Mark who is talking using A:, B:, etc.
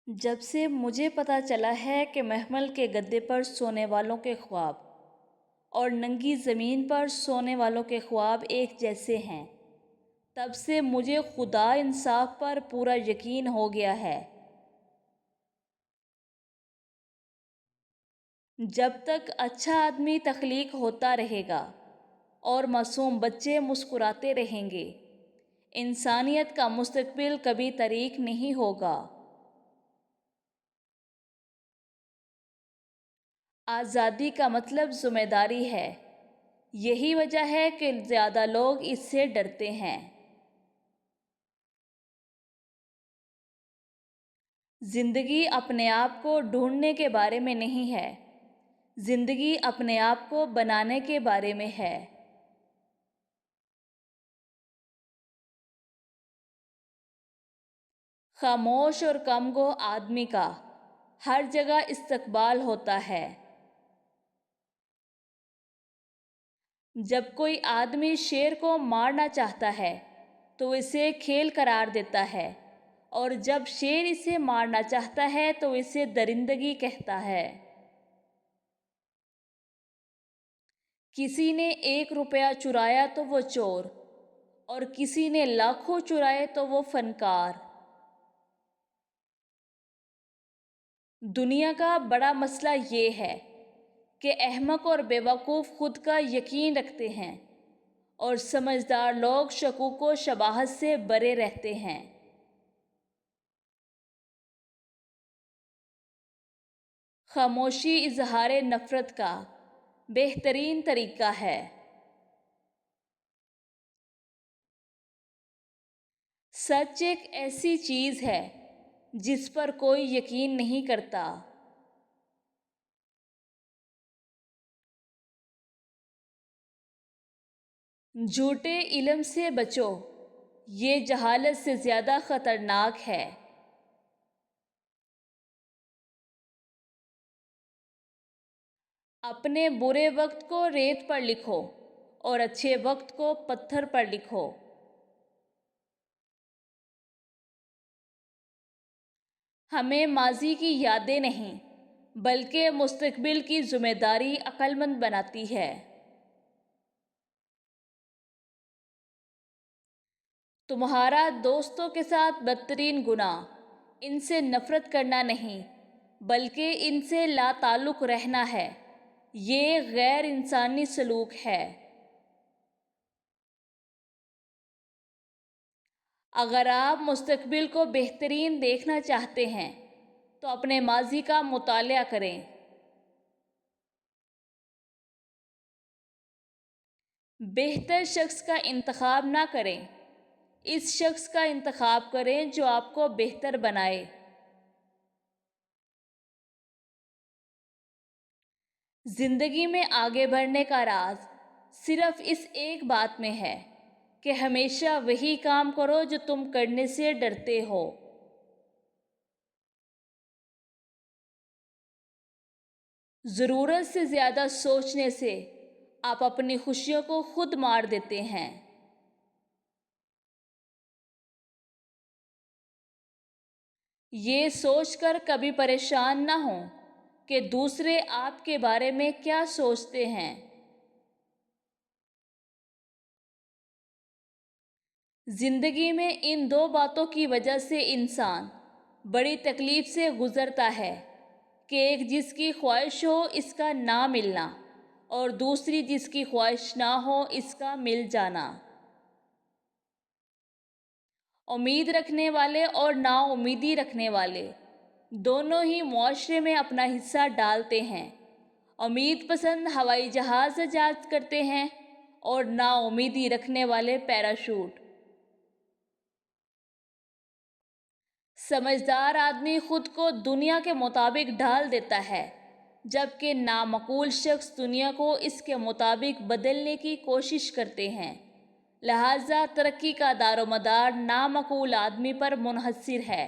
A: جب سے مجھے پتہ چلا ہے کہ محمل کے گدے پر سونے والوں کے خواب اور ننگی زمین پر سونے والوں کے خواب ایک جیسے ہیں، تب سے مجھے خدا انصاف پر پورا یقین ہو گیا ہے۔ جب تک اچھا آدمی تخلیق ہوتا رہے گا اور معصوم بچے مسکراتے رہیں گے، انسانیت کا مستقبل کبھی تاریک نہیں ہوگا۔ آزادی کا مطلب ذمہ داری ہے۔ یہی وجہ ہے کہ زیادہ لوگ اس سے ڈرتے ہیں۔ زندگی اپنے آپ کو ڈھونڈنے کے بارے میں نہیں ہے، زندگی اپنے آپ کو بنانے کے بارے میں ہے۔ خاموش اور کم گو آدمی کا ہر جگہ استقبال ہوتا ہے۔ جب کوئی آدمی شیر کو مارنا چاہتا ہے تو اسے کھیل قرار دیتا ہے، اور جب شیر اسے مارنا چاہتا ہے تو اسے درندگی کہتا ہے۔ کسی نے 1 روپیہ چرایا تو وہ چور، اور کسی نے لاکھوں چرائے تو وہ فنکار۔ دنیا کا بڑا مسئلہ یہ ہے کہ احمق اور بیوقوف خود کا یقین رکھتے ہیں، اور سمجھدار لوگ شکوک و شبہات سے بڑے رہتے ہیں۔ خاموشی اظہار نفرت کا بہترین طریقہ ہے۔ سچ ایک ایسی چیز ہے جس پر کوئی یقین نہیں کرتا۔ جھوٹے علم سے بچو، یہ جہالت سے زیادہ خطرناک ہے۔ اپنے برے وقت کو ریت پر لکھو اور اچھے وقت کو پتھر پر لکھو۔ ہمیں ماضی کی یادیں نہیں بلکہ مستقبل کی ذمہ داری عقل مند بناتی ہے۔ تمہارا دوستوں کے ساتھ بدترین گناہ ان سے نفرت کرنا نہیں بلکہ ان سے لا تعلق رہنا ہے۔ یہ غیر انسانی سلوک ہے۔ اگر آپ مستقبل کو بہترین دیکھنا چاہتے ہیں تو اپنے ماضی کا مطالعہ کریں۔ بہتر شخص کا انتخاب نہ کریں، اس شخص کا انتخاب کریں جو آپ کو بہتر بنائے۔ زندگی میں آگے بڑھنے کا راز صرف اس ایک بات میں ہے کہ ہمیشہ وہی کام کرو جو تم کرنے سے ڈرتے ہو۔ ضرورت سے زیادہ سوچنے سے آپ اپنی خوشیوں کو خود مار دیتے ہیں۔ یہ سوچ کر کبھی پریشان نہ ہوں کہ دوسرے آپ کے بارے میں کیا سوچتے ہیں۔ زندگی میں ان 2 باتوں کی وجہ سے انسان بڑی تکلیف سے گزرتا ہے کہ ایک جس کی خواہش ہو اس کا نہ ملنا، اور دوسری جس کی خواہش نہ ہو اس کا مل جانا۔ امید رکھنے والے اور نا امیدی رکھنے والے دونوں ہی معاشرے میں اپنا حصہ ڈالتے ہیں۔ امید پسند ہوائی جہاز ایجاد کرتے ہیں اور نا امیدی رکھنے والے پیراشوٹ۔ سمجھدار آدمی خود کو دنیا کے مطابق ڈھال دیتا ہے، جبکہ نامعقول شخص دنیا کو اس کے مطابق بدلنے کی کوشش کرتے ہیں۔ لہذا ترقی کا دار و مدار نامعقول آدمی پر منحصر ہے۔